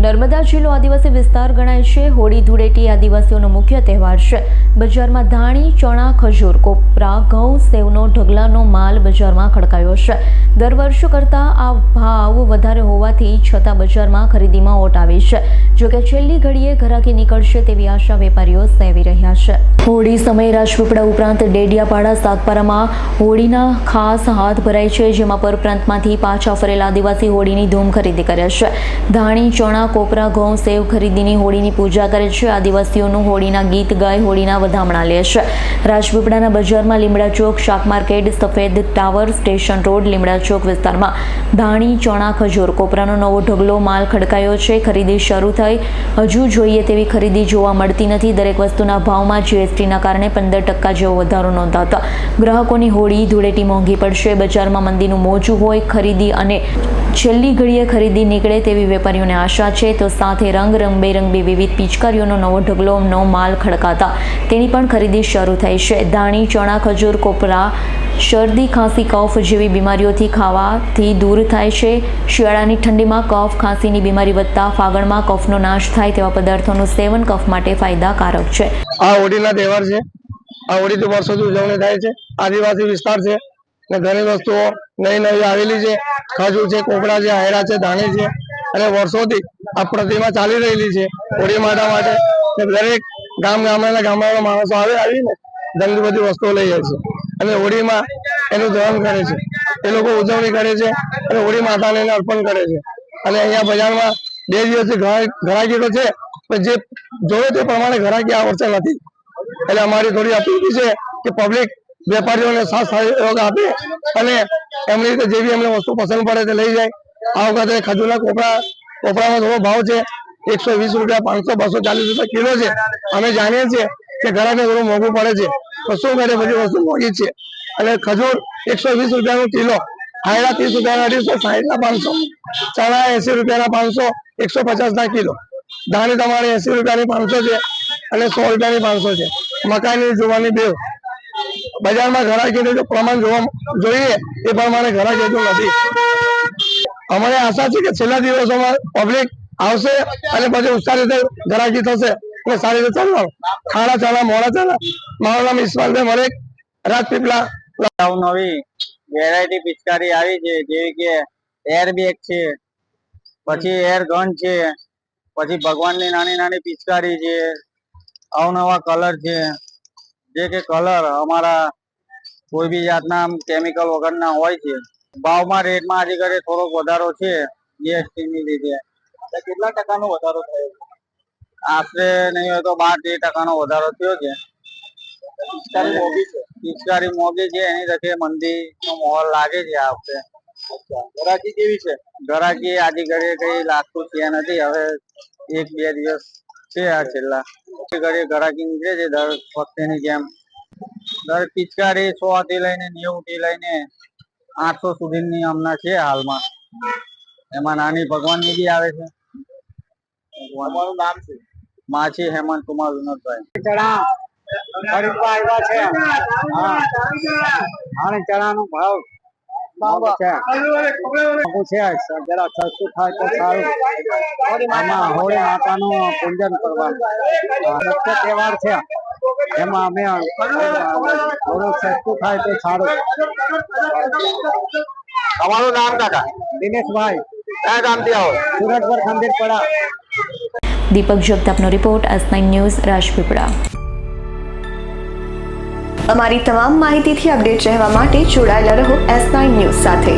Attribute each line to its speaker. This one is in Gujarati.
Speaker 1: નર્મદા જિલ્લો આદિવાસી વિસ્તાર ગણાય છે। હોળી ધૂળેટી આદિવાસીઓનો મુખ્ય તહેવાર છે। બજારમાં ધાણી, ચણા, ખજૂર, કોપરા, ઘઉં, સેવનો ઢગલાનો માલ બજારમાં ખડકાયો છે। દર વર્ષ કરતાં આ ભાવ વધારે હોવાથી છતાં બજારમાં ખરીદીમાં ઓટ આવી છે। જોકે છેલ્લી ઘડીએ ઘરાકી નીકળશે તેવી આશા વેપારીઓ સેવી રહ્યા છે। હોળી સમયે રાજપીપળા ઉપરાંત ડેડિયાપાડા, સાગબારામાં હોળીના ખાસ હાથ ભરાય છે, જેમાં પરપ્રાંતમાંથી પાછા ફરેલા આદિવાસી હોળીની ધૂમ ખરીદી કરે છે। ધાણી, ચણા, કોપરા, ઘઉં, સેવ ખરીદીની હોળીની પૂજા કરે છે। આદિવાસીઓનું હોળીના ગીત ગાય હોળીના વધામણા લે છે। રાજપીપળાના બજારમાં લીમડા ચોક, શાક માર્કેટ, સફેદ ટાવર, સ્ટેશન રોડ, લીમડા ચોક વિસ્તારમાં ધાણી, ચણા, ખજૂર, કોપરાનો નવો ઢગલો માલ ખડકાયો છે। ખરીદી શરૂ થઈ, હજુ જોઈએ તેવી ખરીદી જોવા મળતી નથી। દરેક વસ્તુના ભાવમાં જીએસટીના કારણે 15% જેવો વધારો નોંધાતા ગ્રાહકોની હોળી ધૂળેટી મોંઘી પડશે। બજારમાં મંદીનું મોજું હોય, ખરીદી અને છેલ્લી ઘડીએ ખરીદી નીકળે તેવી વેપારીઓને આશા છે। તો સાથે રંગબેરંગી વિવિધ પિચકારીઓનો નવો ઢગલોનો માલ ખડકાતા તેની પણ ખરીદી શરૂ થઈ છે। ધાણી, ચણા, ખજૂર, કોપરા શરદી, ખાંસી, કફ જેવી બીમારીઓથી ખાવાથી દૂર થાય છે। શિયાળાની ઠંડીમાં કફ ખાંસીની બીમારી વધતા ફાગણમાં કફનો નાશ થાય તેવા પદાર્થોનું સેવન કફ માટે ફાયદાકારક છે।
Speaker 2: આ હોળીના તહેવાર છે। આ હોળીથી વર્ષોથી ઉજવણી થાય છે। આદિવાસી વિસ્તાર છે ને ઘણી વસ્તુઓ નવી આવેલી છે। ખજૂર છે, કોપરા છે, આયરા છે, ધાણી છે અને વર્ષોથી આ પ્રતિમા ચાલી રહેલી છે હોળી માટે। દરેક ગામડાના માણસો આવીને ઘણી બધી વસ્તુઓ લઈ જાય છે અને હોળીમાં એનું દહન કરે છે। એ લોકો ઉજવણી કરે છે અને હોળી માતાને અર્પણ કરે છે। અને અહીંયા બજારમાં 2 દિવસથી ઘરાકી તો છે, પણ જે જોવે તે પ્રમાણે ઘરાકી આ વર્ષે નથી। એટલે અમારી થોડી અપીલ છે કે પબ્લિક વેપારીઓને સાથ સહયોગ આપે અને એમની રીતે જે બી એમને વસ્તુ પસંદ પડે તે લઈ જાય। આ વખતે ખજૂરના કોપરાનો થોડો ભાવ છે 120 રૂપિયા, 500, 240 રૂપિયા કિલો છે। અમે જાણીએ છીએ કે ઘરાકને થોડું મોંઘું પડે છે, તો શું કરે, બધી વસ્તુ મોંઘી છે। અને ખજૂર 120 રૂપિયાનો કિલો, આયરા 30 રૂપિયાના 260 ના 500, ચણા 80 રૂપિયાના 500, 150 ના કિલો, ધાણી તમારે 80 રૂપિયાની 500 છે અને 100 રૂપિયાની 500 છે। મકાઈની, જુવારની બેવ બજારમાં ઘરાકીનું જો પ્રમાણ જોઈએ એ પ્રમાણે ઘરાકી એટલું નથી। અમારે આશા છે કે છેલ્લા દિવસોમાં પબ્લિક આવશે અને પછી ઉત્સાહ રીતે ઘરાકી થશે અને સારી રીતે ચાલવાનું। ખાડા ચાલા, મોડા ચાલા। મારું નામ ઇસ્માઇલભાઈ મલેક, રાજપીપળા।
Speaker 3: નવી વેરાયટી પિચકારી આવી છે, જેવી કે એર બેગ છે, પછી એર ગન છે, પછી ભગવાનની નાની પિચકારી છે, અવનવા કલર છે। જે કે કલર અમારા કોઈ બી જાતના કેમિકલ વગરના હોય છે। ભાવમાં રેટમાં આજે ઘરે થોડોક વધારો છે જીએસટી ની લીધે।
Speaker 4: કેટલા ટકાનો વધારો થયો?
Speaker 3: આશરે નહીં હોય તો 12-13% વધારો થયો છે। પિચકારી મોંઘી છે, એની રકે મંદી નો માહોલ લાગે છે આ વખતે।
Speaker 4: ઘરાકી કેવી છે?
Speaker 3: ઘરાકી આજે ઘરે કઈ લાગતું છે નથી। હવે 1-2 દિવસ છે આ છેલ્લા ઘરે ઘરાકી નીકળે છે દર વખતેની જેમ। દર પિચકારી 100 થી લઈને 90 થી લઈને 800 સુધીની હમણાં છે હાલમાં। એમાં નાની ભગવાનની બી આવે છે।
Speaker 4: તમારું નામ શું?
Speaker 3: માછી હેમંત કુમાર વિનોદભાઈ।
Speaker 4: ચણા ખરીદવા આવ્યા છે। અને ચણાનો ભાવ છે જરા સસ્તું થાય તો સારું। આમાં હોળી માતાનું પૂજન કરવાનું મુખ્ય તહેવાર છે, એમાં અમે થોડું સસ્તું થાય તો સારું।
Speaker 3: તમારું નામ કાકા?
Speaker 4: દિનેશભાઈ।
Speaker 3: કયા ગામથી આવો?
Speaker 4: સુરતપર ખંડેરપડા।
Speaker 1: દીપક જગતાપનો રિપોર્ટ, S9 ન્યૂઝ, રાજપીપળા। અમારી તમામ માહિતીથી અપડેટ રહેવા માટે જોડાયેલા રહો S9 ન્યૂઝ સાથે।